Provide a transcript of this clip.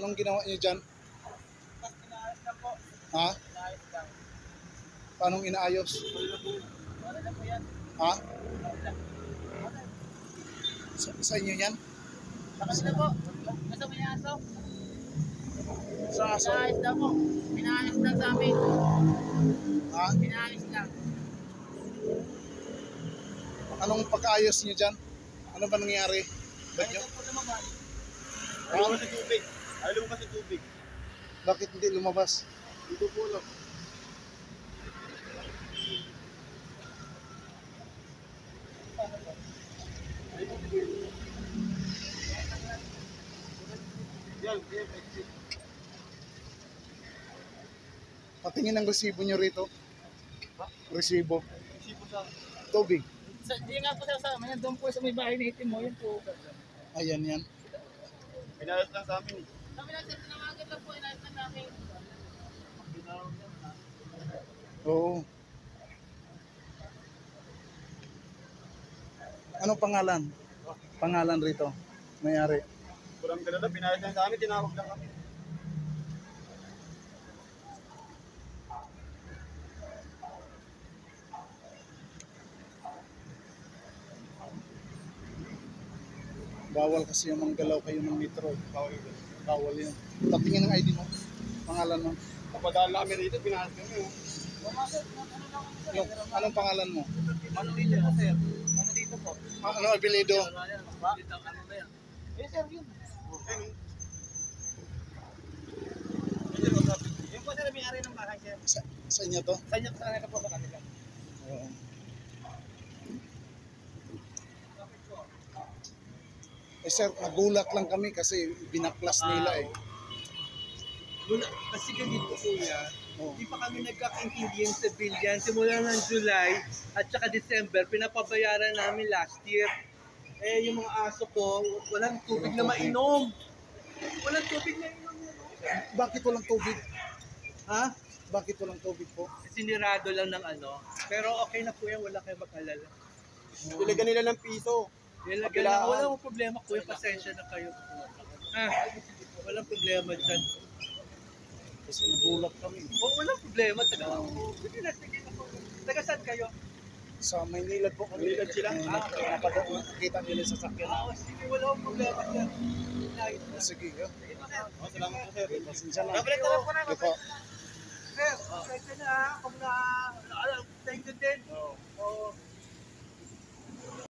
Anong ginawa niyo dyan? Inaayos lang po. Ha? Inaayos lang. Paanong inaayos? Wala na po yan. Ha? Sa inyo yan? Sa kanila po. Gusto mo yung aso? Sa aso? Inaayos lang po. Inaayos lang sa amin. Ha? Inaayos lang. Anong pagkaayos niyo dyan? Ano ba nangyari? Ba't Ayaw po lumabas. Ayaw kasi tubig. Ayaw mo kasi tubig. Bakit hindi lumabas? Dito po lang. Yan, exit. Patingin ang resibo nyo rito. Resibo. Isipo sa... Tubig. Hindi nga po sa amin. Doon po sa may bahay na itim mo. Yun po. Ayan yan. Pinayos lang sa amin. Sabi na sir, tinawagan lang po. Inaayos lang namin. Oo. Anong pangalan? Pangalan rito. Mayari. Kurang ganun na, pinayos lang sa amin, tinawag lang kami. Bawal kasi yung manggalaw kayo ng metro. Bawal yun. Bawal yun. Tatingin ng ID mo. Pangalan mo. Napadaan lang kami rito, pinayos kami. Yung, anong pangalan mo? Ano dito po sir? Ano dito po? Ano apelido? Dito, ano ba yan? Eh sir, yun. Yung po sir, may-ari ng bahay sir. Sa inyo to? Sa inyo, sa kanila po sa kanila. Oo. Eh sir, nagulat lang kami kasi binaklas nila eh. Kasi ganito kuya, Oh. hindi pa kami nagkakaintindihan sa bill yan. Simula ng July at saka December, pinapabayaran namin last year. Eh, yung mga aso ko, walang tubig na mainom. Walang tubig na inom yan. Bakit walang tubig? Ha? Bakit walang tubig po? Sinirado lang ng ano. Pero okay na po yan, wala kayong mag-alala. Ilagan nila ng piso. Yan lang, Kabilaan. walang problema kuya, pasensya na kayo. Ha? Walang problema dyan. Kasi nagulat kami. Walang problema talaga. Sige na, sige na po. Taga saan kayo? Sa Maynilad po kami. Maynilad sila? Nakita nila sa sakyan. Sige, wala akong problema dyan. Inayos na. Sige. Salamat po sir. Pasensya na. Babalik na lang po na. Ito. Sir, pasensya na ha, kung na